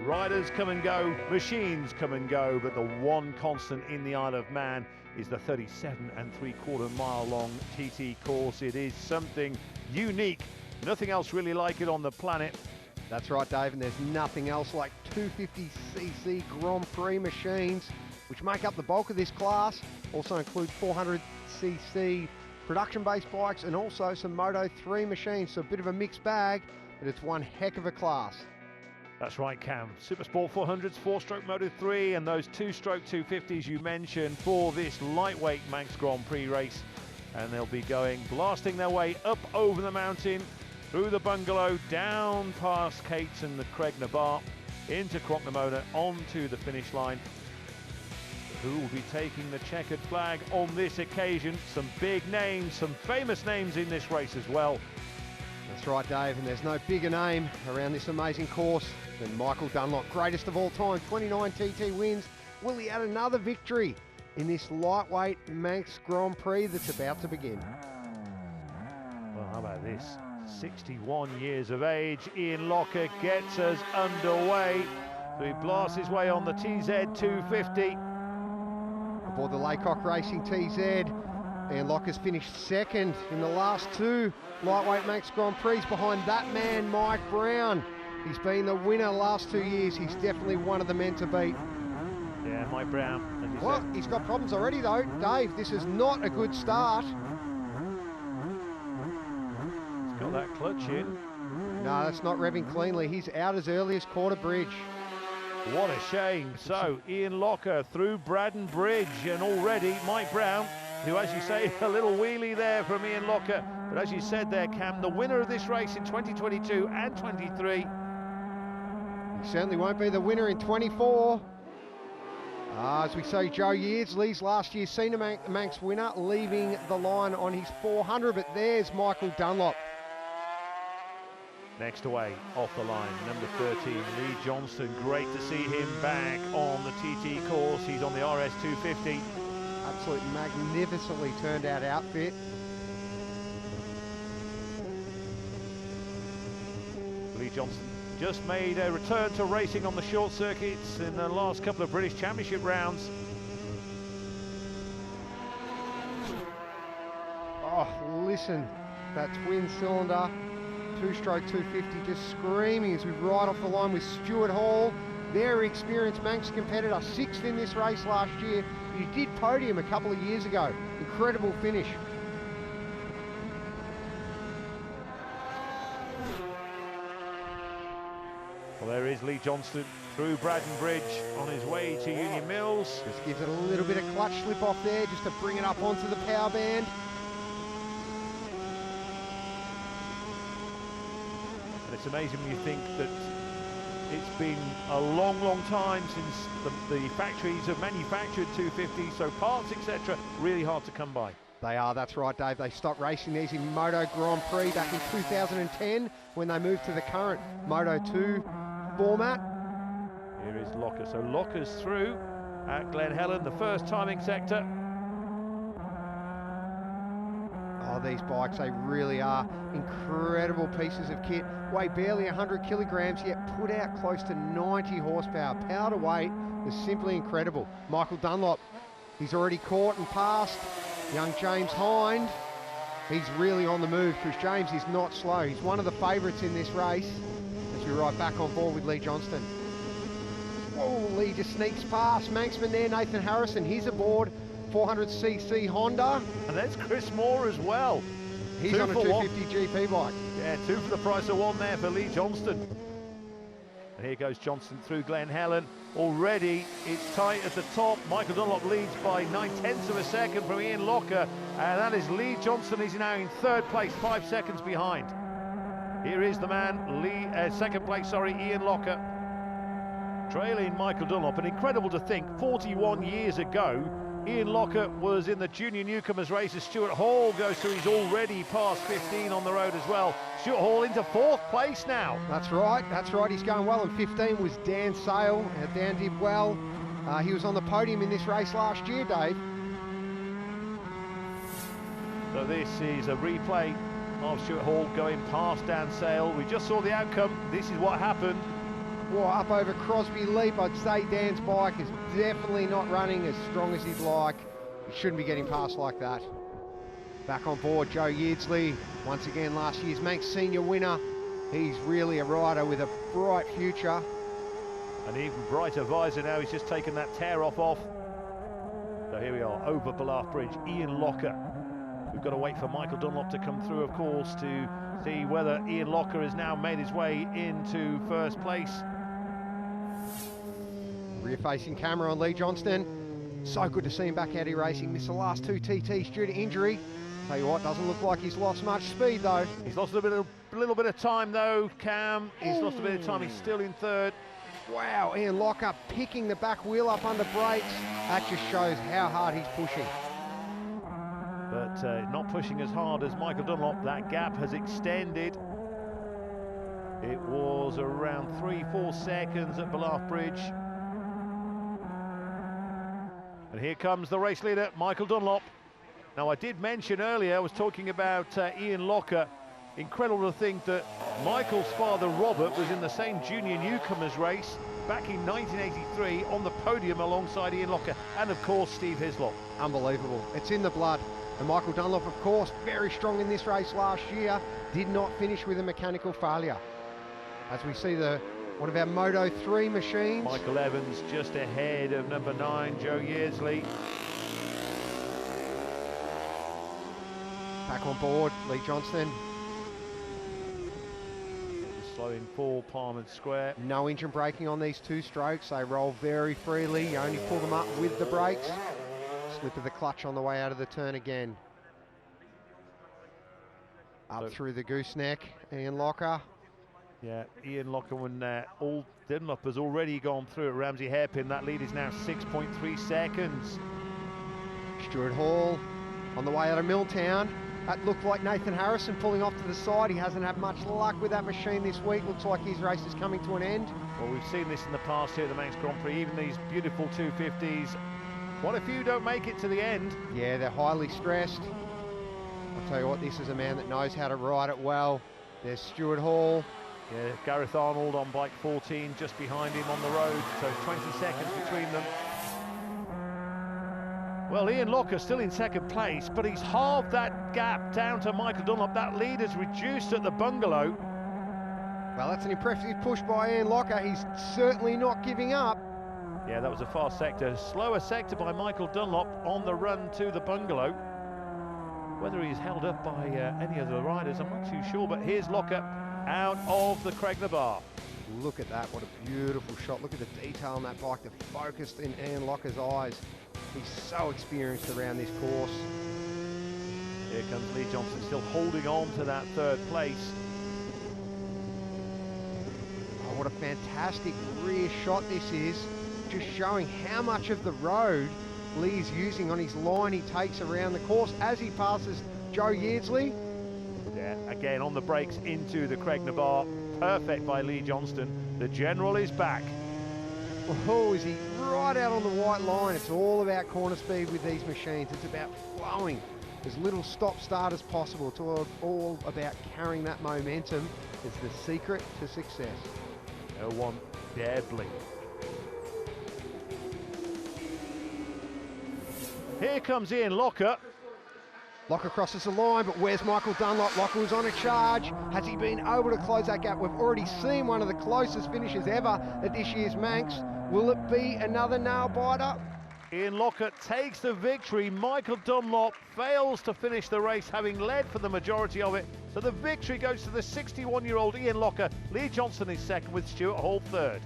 Riders come and go, machines come and go, but the one constant in the Isle of Man is the 37.75 mile long TT course. It is something unique, nothing else really like it on the planet. That's right, Dave, and there's nothing else like 250cc Grand Prix machines, which make up the bulk of this class. Also include 400cc production-based bikes and also some Moto 3 machines, so a bit of a mixed bag, but it's one heck of a class. That's right, Cam. Supersport 400s, 4-stroke Moto 3 and those 2-stroke 250s you mentioned for this lightweight Manx Grand Prix race. And they'll be blasting their way up over the mountain, through the bungalow, down past Kate's and the Craignabar, into Crocknamona, onto the finish line. Who will be taking the checkered flag on this occasion? Some big names, some famous names in this race as well. That's right, Dave, and there's no bigger name around this amazing course than Michael Dunlop, greatest of all time, 29 TT wins. Will he add another victory in this lightweight Manx Grand Prix that's about to begin? Well, how about this? 61 years of age, Ian Locker gets us underway. So he blasts his way on the TZ 250. Aboard the Laycock Racing TZ, Ian Locker's finished second in the last two lightweight Manx Grand Prix behind that man, Mike Brown. He's been the winner last 2 years. He's definitely one of the men to beat. Yeah, Mike Brown, as you Well, said. he's got problems already though. Dave, this is not a good start. He's got that clutch in. No, that's not revving cleanly. He's out as early as Quarter Bridge. What a shame. So, Ian Locker through Braddon Bridge, and already Mike Brown, who, as you say, a little wheelie there from Ian Locker. But as you said there, Cam, the winner of this race in 2022 and 23. He certainly won't be the winner in 24. As we say, Joe Yeardsley's last year's Senior Manx winner, leaving the line on his 400, but there's Michael Dunlop. Next away, off the line, number 13, Lee Johnston. Great to see him back on the TT course. He's on the RS 250. Absolutely magnificently turned out outfit. Lee Johnston just made a return to racing on the short circuits in the last couple of British Championship rounds. Oh, listen, that twin cylinder, 2-stroke 250 just screaming as we ride off the line with Stuart Hall. Very experienced Manx competitor, 6th in this race last year. He did podium a couple of years ago. Incredible finish. Well, there is Lee Johnston through Braddon Bridge on his way to Union Mills. Just gives it a little bit of clutch slip off there just to bring it up onto the power band. And it's amazing when you think that it's been a long, long time since the factories have manufactured 250, so parts, etc., really hard to come by. They are, that's right, Dave. They stopped racing these in Moto Grand Prix back in 2010 when they moved to the current Moto 2 format. Here is Locker. So Locker's through at Glen Helen, the first timing sector. Oh, these bikes, they really are incredible pieces of kit. Weigh barely 100 kilograms, yet put out close to 90 horsepower. Power to weight is simply incredible. Michael Dunlop, he's already caught and passed young James Hind. He's really on the move because James is not slow. He's one of the favourites in this race as we ride back on board with Lee Johnston. Whoa, Lee just sneaks past. Manxman there, Nathan Harrison, he's aboard. 400cc Honda. And there's Chris Moore as well. He's on a 250 GP bike. Yeah, 2 for the price of 1 there for Lee Johnston. And here goes Johnston through Glen Helen. Already it's tight at the top. Michael Dunlop leads by 9/10 of a second from Ian Locker. And that is Lee Johnston. He's now in 3rd place, 5 seconds behind. Here is the man, second place, Ian Locker. Trailing Michael Dunlop. And incredible to think, 41 years ago, Ian Locker was in the junior newcomers race as Stuart Hall goes through. He's already past 15 on the road as well. Stuart Hall into 4th place now. That's right, he's going well. And 15 was Dan Sale. Dan did well. He was on the podium in this race last year, Dave. So this is a replay of Stuart Hall going past Dan Sale. We just saw the outcome. This is what happened. Well, up over Crosby Leap, I'd say Dan's bike is definitely not running as strong as he'd like. He shouldn't be getting past like that. Back on board, Joe Yeardsley, once again last year's Manx senior winner. He's really a rider with a bright future. An even brighter visor now, he's just taken that tear off. So here we are, over Ballaugh Bridge, Ian Locker. We've got to wait for Michael Dunlop to come through, of course, to see whether Ian Locker has now made his way into first place. Rear-facing camera on Lee Johnston. So good to see him back out here racing. Missed the last two TTs due to injury. Tell you what, doesn't look like he's lost much speed though. He's lost a little bit of time though, Cam. He's lost a bit of time. He's still in third. Wow, Ian Locker picking the back wheel up under brakes. That just shows how hard he's pushing. But not pushing as hard as Michael Dunlop. That gap has extended. It was around 3-4 seconds at Ballaugh Bridge. And here comes the race leader, Michael Dunlop. Now, I did mention earlier, I was talking about Ian Locker. Incredible to think that Michael's father, Robert, was in the same junior newcomers race back in 1983 on the podium alongside Ian Locker and, of course, Steve Hislop. Unbelievable. It's in the blood. And Michael Dunlop, of course, very strong in this race last year, did not finish with a mechanical failure. As we see one of our Moto 3 machines. Michael Evans just ahead of number 9, Joe Yeardsley. Back on board, Lee Johnston. Slowing for Palmer Square. No engine braking on these two strokes. They roll very freely. You only pull them up with the brakes. Slip of the clutch on the way out of the turn again. Up through the gooseneck, Ian Locker. Yeah, Ian Locker, when all Dunlop has already gone through at Ramsey Hairpin. That lead is now 6.3 seconds. Stuart Hall on the way out of Milltown. That looked like Nathan Harrison pulling off to the side. He hasn't had much luck with that machine this week. Looks like his race is coming to an end. Well, we've seen this in the past here at the Manx Grand Prix. Even these beautiful 250s, quite a few don't make it to the end. Yeah, they're highly stressed. I'll tell you what, this is a man that knows how to ride it well. There's Stuart Hall. Yeah, Gareth Arnold on bike 14 just behind him on the road, so 20 seconds between them. Well, Ian Locker still in second place, but he's halved that gap down to Michael Dunlop. That lead has reduced at the bungalow. Well, that's an impressive push by Ian Locker. He's certainly not giving up. Yeah, that was a fast sector. Slower sector by Michael Dunlop on the run to the bungalow. Whether he's held up by any of the riders, I'm not too sure, but here's Locker out of the Craignabar. Look at that, what a beautiful shot. Look at the detail on that bike, the focus in Ian Locker's eyes. He's so experienced around this course. Here comes Lee Johnson, still holding on to that third place. Oh, what a fantastic rear shot this is. Just showing how much of the road Lee's using on his line he takes around the course as he passes Joe Yeardsley. Yeah, again on the brakes into the Craignabar. Perfect by Lee Johnston. The General is back. Oh, is he right out on the white line? It's all about corner speed with these machines. It's about flowing as little stop-start as possible. It's all about carrying that momentum. It's the secret to success. No one dare blink. Here comes Ian Locker. Locker crosses the line, but where's Michael Dunlop? Locker was on a charge. Has he been able to close that gap? We've already seen one of the closest finishes ever at this year's Manx. Will it be another nail-biter? Ian Locker takes the victory. Michael Dunlop fails to finish the race, having led for the majority of it. So the victory goes to the 61-year-old Ian Locker. Lee Johnson is second with Stuart Hall third.